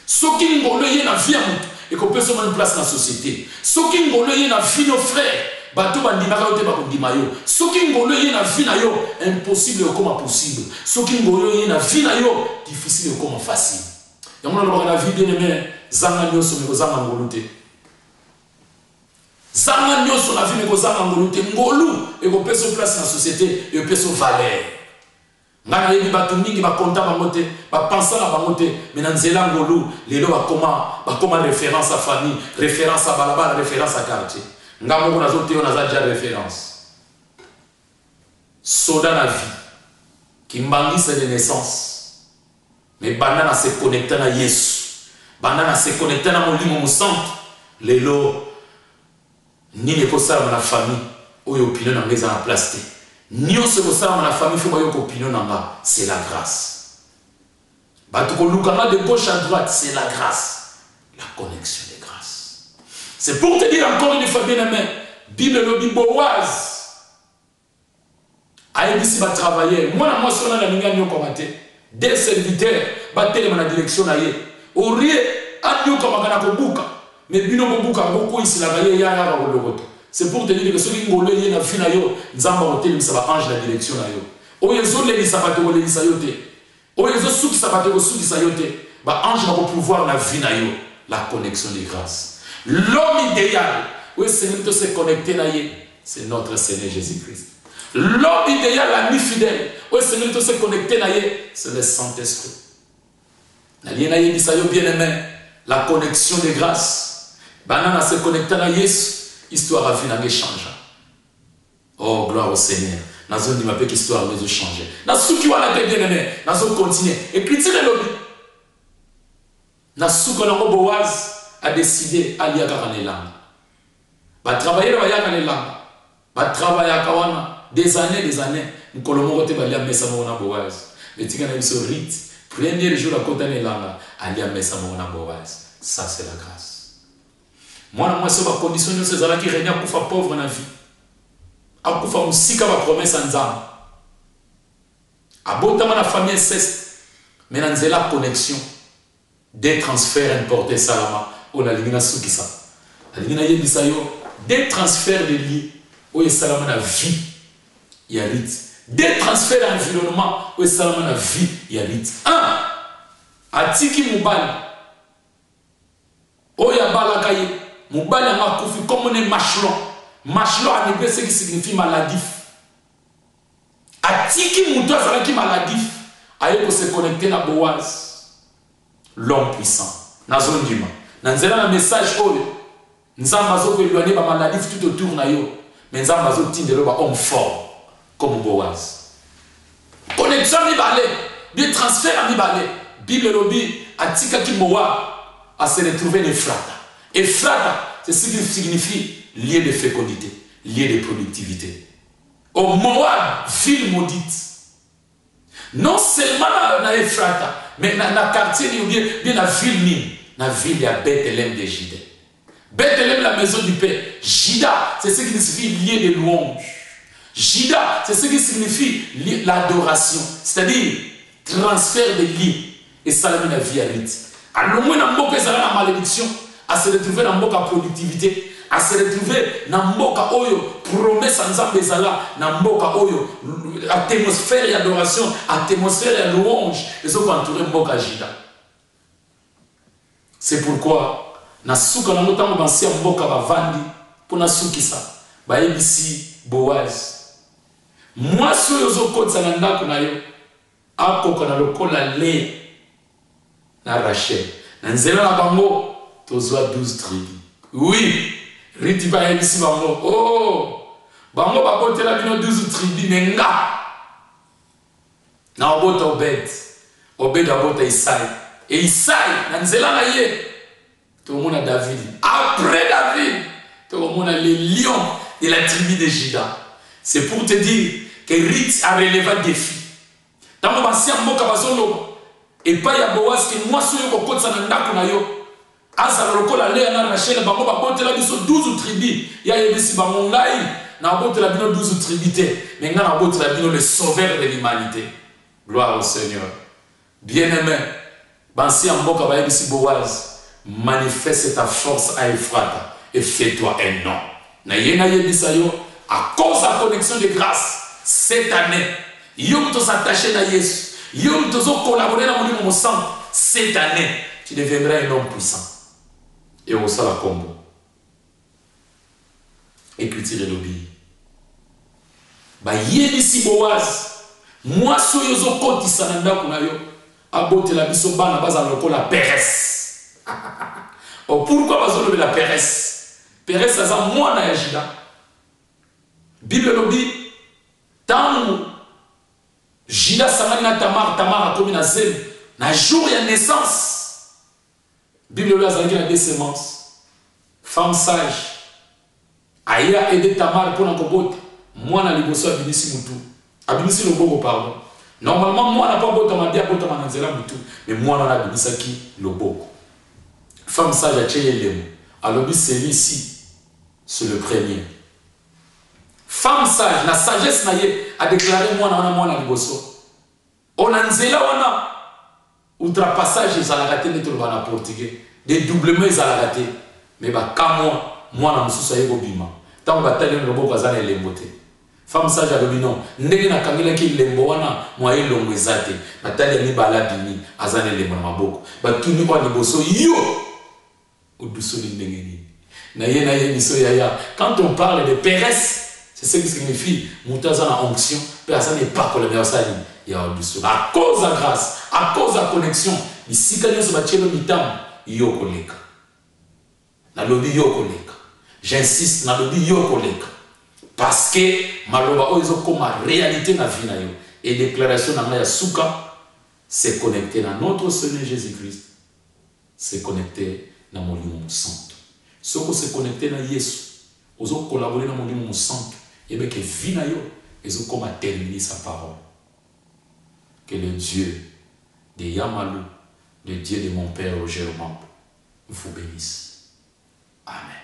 Soki ngolo ye na vie ya mutu et qu'on peut se mettre en place dans la société. Soki ngolo ye na vie nos frères bato bandimaka yo te bakondima yo. Soki ngolo ye na vie na yo impossible comme possible. Soki ngolo ye na vie na yo difficile comme facile. Yango na la vie bien aimé zanga nyoso me kozanga ngolo te. Zanga nyoso na vie me kozanga ngolo te. Ngolo et qu'on peut se place dans la société et peut se valeur. Ngana yebi batu mingi ba konta bango te ba pensa na bango te mais na nzela ngolu lelo ba koma référence à famille référence à balabala référence à quartier ngamo na zote on a déjà référence soda na vie qui mbangisa de naissance mais banana se connecter na Yesu banana se connecter na molimo mo centre lelo ni ne kosa na famille oyo opinion na ngeza na place te. Nyonso kosala na famille faut bayo opinion nanga c'est la grâce. Batuko lukanga de gauche à droite c'est la grâce. La connexion des grâces. C'est pour te dire encore une fois bien aimé, Bible lobi Boaz ayebisi ba travailler. Moi na moi sona na linga nyoko mate. Des serviteurs ba telema na direction na ye. Orie anyo kama kana kobuka. Mais bino kobuka ngoko isila ba ye ya ba lokoto. C'est pour te dire que ceux qui ont eu na vie na yo, nzamba hotel ça va ange la direction na yo. Oyezo le sabato le lisayote. Oyezo souki sabato souki sayote. Ba ange va pouvoir la vie na yo, la connexion des grâces. L'homme idéal, où Seigneur te se connecter na ye, c'est notre Seigneur Jésus-Christ. L'homme idéal, l'ami fidèle, où Seigneur te se connecter na ye, c'est le Saint-Esprit. Na ye na ye bisayo bien aimé, la connexion des grâces. Banana se connecter na Yesu. Histoire à vie n'a changé. Oh, gloire au Seigneur. Dans une de ma petite histoire, nous avons changé. Dans ce qui va la bien aimé, nous avons continué. Et critiquer le lobby. Dans ce que Boaz a décidé à l'IA Karanelanga. Va travailler dans l'IA Karanelanga. Va travailler à Kawana. Des années. Nous colomons côté Balia Messamona Boaz. Mais tu as ce rite. Premier jour à côté de l'Anga. Alia Messamona Boaz. Ça, c'est la grâce. Moi, c'est ma condition de ces années qui règnent à Koufa pauvre dans la vie. À Koufa Moussika va promesse en Zam. À Botama la famille cesse. Mais dans la connexion des transferts importés Salama, on a l'éliminé Soukisa. alingi na yebisa yo des transferts de liens oyo esalama na vie ya rite, des transferts d'environnement oyo esalama na vie ya rite. Un, atiki mobali oyo abalaka ye, mobali anga akufi comme on est machelon. Machelon en hébreu, ce qui signifie maladif. Atiki muto azalaki maladif, aye ko se connecter na Boaz, l'homme puissant. Nazondima. Nanzela na message oyo, nzamba zo ko éloigner ba maladif tout autour na yo, mais nzamba zo tindelo ba homme fort comme Boaz. Connexion ni balé, des transferts ni balé. Bible lobi atika ki Moab a se retrouver en Ephrata. Ephrata, c'est ce qui signifie lieu de fécondité, lieu de productivité. Au Moab, ville maudite. Non seulement dans Ephrata, mais dans le quartier, bien la ville, la ville de Bethléem de Juda. Bethléem, la maison du Père. Juda, c'est ce qui signifie lieu de louange. Juda, c'est ce qui signifie l'adoration, c'est-à-dire transfert de liens. Et ça, la vie à rite. Alors, moi, je suis la malédiction, à se retrouver dans la productivité, à se retrouver dans mboka oyo promesse nzambe ezala na mboka oyo atmosphère d'adoration, atmosphère de louange les autres entouré mboka Juda. C'est pourquoi na suka na motango bansi mboka bavandi pour na sukisa ba ebisi Boaz. Moi soyo zokotsa na ndako na yo akoka na lokola le na Rachel na nzela na bango tozwa 12 tribus. Oui, riti ba ebisi bango. Oh, bango ba botela bino 12 tribus menga. Na obota Obed. Obed abota Isaïe. Et Isaïe na nzela na ye tout le monde a David. Après David, tout le monde a les lions de la tribu de Juda. C'est pour te dire que Rite a relevé un défi. Dans mon ancien mot kabazolo et pas ya Boaz que moi soyo ko kotsa na ndako na yo. Asa lokola le na Rachel bango ba botela biso 12 tribus. Ya yebisi bango ngai na botela bino 12 tribus te. Mais nga na botela bino le sauveur de l'humanité. Gloire au Seigneur. Bien-aimé, bansi mboka ba yebisi Boaz. Manifeste ta force à Ephrata et fais-toi un nom. Na yena yebisa yo à cause de la connexion de grâce cette année. Yo to s'attacher na Yesu. Yo to collaborer na mon sang cette année. Tu deviendras un homme puissant. Et au sala combo. Écriture de l'obéi. Ba yebisi Boaz. Moi soyo zo koti sananda kuna yo. Abote la biso bana baza lokola Pérez. Oh, pourquoi vous la Pérez? Pérez, c'est moi na Juda. Bible nous dit, tant Juda samani na Tamar, Tamar a commis na zèle, na jour de naissance. Bible nous a dit la décemence. Femme sage, aïe a aidé Tamar pour n'importe moi na liboso abinisi mutu. Abinisi le bogo pardon. Normalement, moi n'a pas beau tamadia pour tamanazela mutu, mais moi n'a abinisa qui le bogo. Femme sage a tué les mots. Alors, celui-ci, c'est le premier. Femme sage, la sagesse a déclaré moi na liboso. On a nzela wana outrapassage ils allaient rater les trucs en portugais. Dédoublement ils allaient rater. Mais bah quand moi na mususa yego bima. Tant bataille le robot bazana les moté. Femme sage a dit non. Ndenge na kangela ki lembo wana moi elongo ezate. Bataille ni bala bimi azana les maboko. Ba tuni kwa liboso yo. Quand on parle de Pérez, c'est ce qui signifie Moutazana onction, personne n'est pas pour le meilleur salut. Il y a au-dessus. À cause de la grâce, à cause de la connexion, ici, quand on se bat le mitam, yo koleka. Na lobi yo koleka. J'insiste, na lobi yo koleka. Parce que maloba oizo comme réalité na vie na yo. Et déclaration na ya souka, c'est connecté à notre Seigneur Jésus-Christ. C'est connecté na molimo santo. Si on se connecter na Yesu, on va collaborer na molimo santo, et bien que vie na yo, ils ont comme à terminer sa parole. Que le Dieu de Yamalou, le Dieu de mon Père Roger Mambo, vous bénisse. Amen.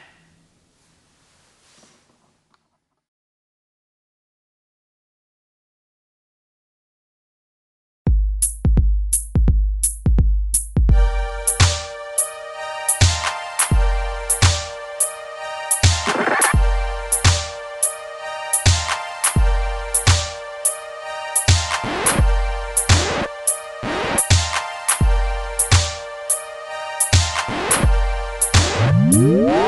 Merci.